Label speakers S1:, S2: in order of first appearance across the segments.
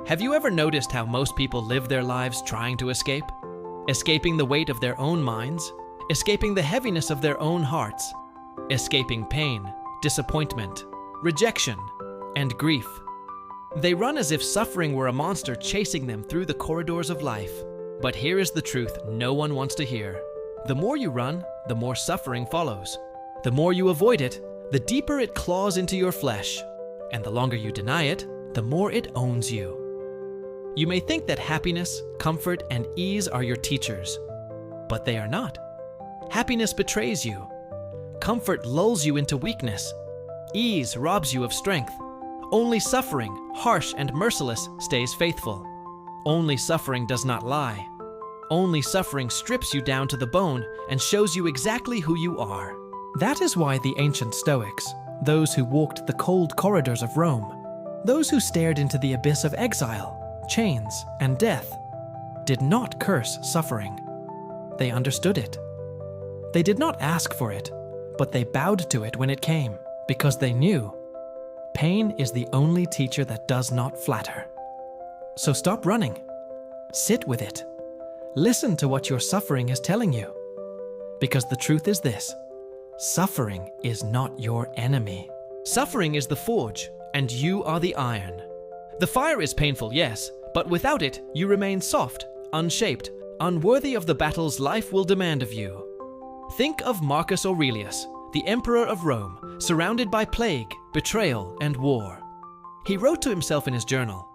S1: Have you ever noticed how most people live their lives trying to escape? Escaping the weight of their own minds, escaping the heaviness of their own hearts, escaping pain, disappointment, rejection, and grief. They run as if suffering were a monster chasing them through the corridors of life. But here is the truth no one wants to hear. The more you run, the more suffering follows. The more you avoid it, the deeper it claws into your flesh. And the longer you deny it, the more it owns you. You may think that happiness, comfort, and ease are your teachers, but they are not. Happiness betrays you. Comfort lulls you into weakness. Ease robs you of strength. Only suffering, harsh and merciless, stays faithful. Only suffering does not lie. Only suffering strips you down to the bone and shows you exactly who you are. That is why the ancient Stoics, those who walked the cold corridors of Rome, those who stared into the abyss of exile, chains, and death, did not curse suffering. They understood it. They did not ask for it, but they bowed to it when it came, because they knew pain is the only teacher that does not flatter. So stop running. Sit with it. Listen to what your suffering is telling you. Because the truth is this: suffering is not your enemy. Suffering is the forge, and you are the iron. The fire is painful, yes, but without it, you remain soft, unshaped, unworthy of the battles life will demand of you. Think of Marcus Aurelius, the emperor of Rome, surrounded by plague, betrayal, and war. He wrote to himself in his journal,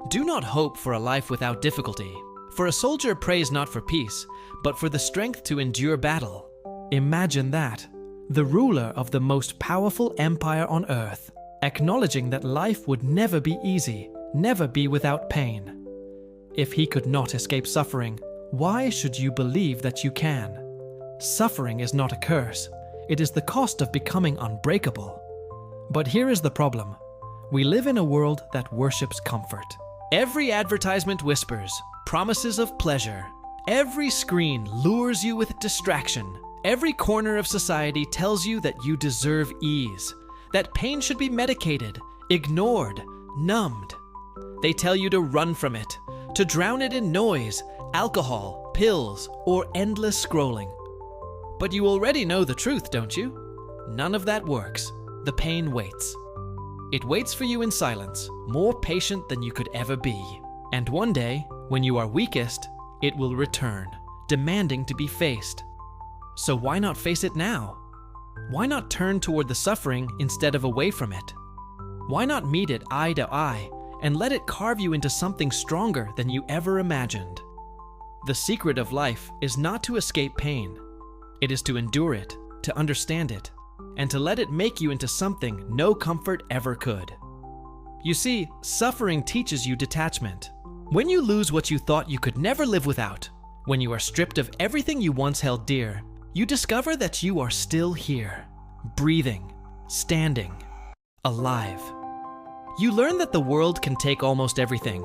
S1: "Do not hope for a life without difficulty, for a soldier prays not for peace, but for the strength to endure battle." Imagine that, the ruler of the most powerful empire on earth, acknowledging that life would never be easy, never be without pain. If he could not escape suffering, why should you believe that you can? Suffering is not a curse. It is the cost of becoming unbreakable. But here is the problem. We live in a world that worships comfort. Every advertisement whispers promises of pleasure. Every screen lures you with distraction. Every corner of society tells you that you deserve ease, that pain should be medicated, ignored, numbed. They tell you to run from it, to drown it in noise, alcohol, pills, or endless scrolling. But you already know the truth, don't you? None of that works. The pain waits. It waits for you in silence, more patient than you could ever be. And one day, when you are weakest, it will return, demanding to be faced. So why not face it now? Why not turn toward the suffering instead of away from it? Why not meet it eye to eye and let it carve you into something stronger than you ever imagined? The secret of life is not to escape pain. It is to endure it, to understand it, and to let it make you into something no comfort ever could. You see, suffering teaches you detachment. When you lose what you thought you could never live without, when you are stripped of everything you once held dear, you discover that you are still here, breathing, standing, alive. You learn that the world can take almost everything,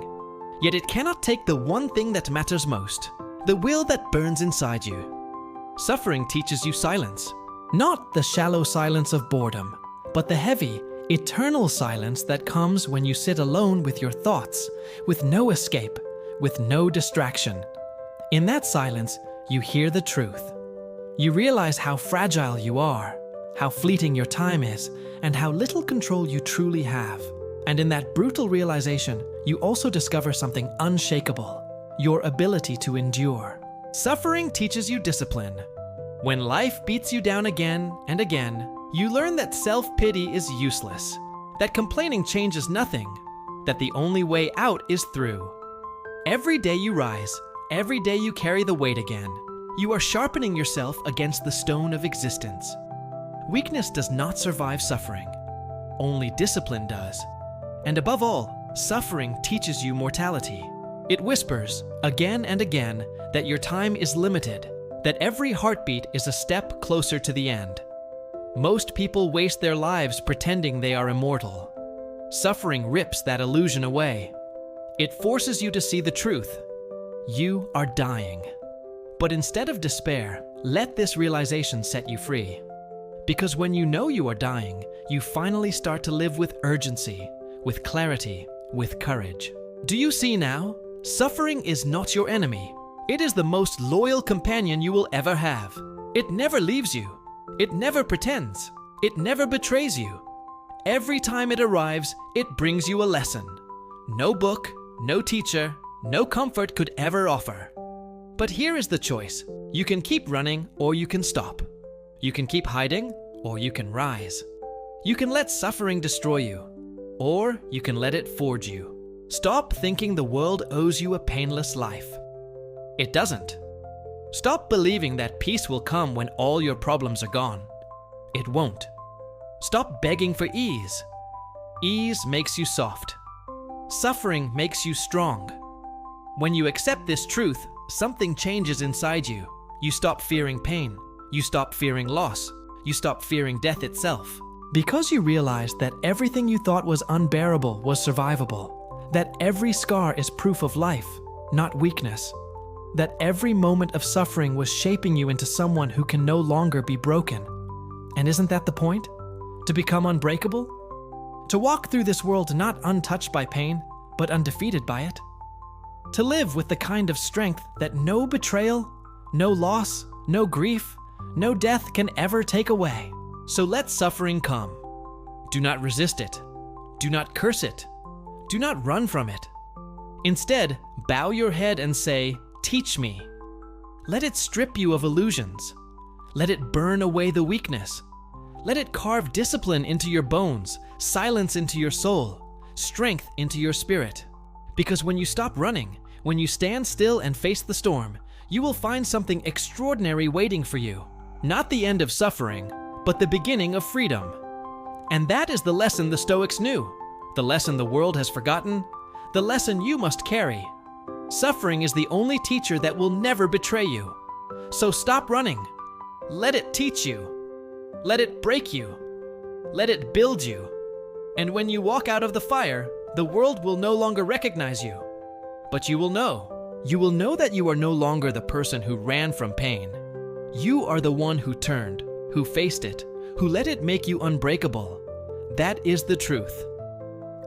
S1: yet it cannot take the one thing that matters most, the will that burns inside you. Suffering teaches you silence, not the shallow silence of boredom, but the heavy, eternal silence that comes when you sit alone with your thoughts, with no escape, with no distraction. In that silence, you hear the truth. You realize how fragile you are, how fleeting your time is, and how little control you truly have. And in that brutal realization, you also discover something unshakable, your ability to endure. Suffering teaches you discipline. When life beats you down again and again, you learn that self-pity is useless, that complaining changes nothing, that the only way out is through. Every day you rise, every day you carry the weight again. You are sharpening yourself against the stone of existence. Weakness does not survive suffering. Only discipline does. And above all, suffering teaches you mortality. It whispers, again and again, that your time is limited, that every heartbeat is a step closer to the end. Most people waste their lives pretending they are immortal. Suffering rips that illusion away. It forces you to see the truth. You are dying. But instead of despair, let this realization set you free. Because when you know you are dying, you finally start to live with urgency, with clarity, with courage. Do you see now? Suffering is not your enemy. It is the most loyal companion you will ever have. It never leaves you. It never pretends. It never betrays you. Every time it arrives, it brings you a lesson. No book, no teacher, no comfort could ever offer. But here is the choice. You can keep running or you can stop. You can keep hiding or you can rise. You can let suffering destroy you, or you can let it forge you. Stop thinking the world owes you a painless life. It doesn't. Stop believing that peace will come when all your problems are gone. It won't. Stop begging for ease. Ease makes you soft. Suffering makes you strong. When you accept this truth, something changes inside you. You stop fearing pain. You stop fearing loss. You stop fearing death itself. Because you realize that everything you thought was unbearable was survivable. That every scar is proof of life, not weakness. That every moment of suffering was shaping you into someone who can no longer be broken. And isn't that the point? To become unbreakable? To walk through this world not untouched by pain, but undefeated by it? To live with the kind of strength that no betrayal, no loss, no grief, no death can ever take away. So let suffering come. Do not resist it. Do not curse it. Do not run from it. Instead, bow your head and say, "Teach me." Let it strip you of illusions. Let it burn away the weakness. Let it carve discipline into your bones, silence into your soul, strength into your spirit. Because when you stop running, when you stand still and face the storm, you will find something extraordinary waiting for you. Not the end of suffering, but the beginning of freedom. And that is the lesson the Stoics knew, the lesson the world has forgotten, the lesson you must carry. Suffering is the only teacher that will never betray you. So stop running. Let it teach you. Let it break you. Let it build you. And when you walk out of the fire, the world will no longer recognize you. But you will know. You will know that you are no longer the person who ran from pain. You are the one who turned, who faced it, who let it make you unbreakable. That is the truth.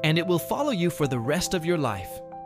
S1: And it will follow you for the rest of your life.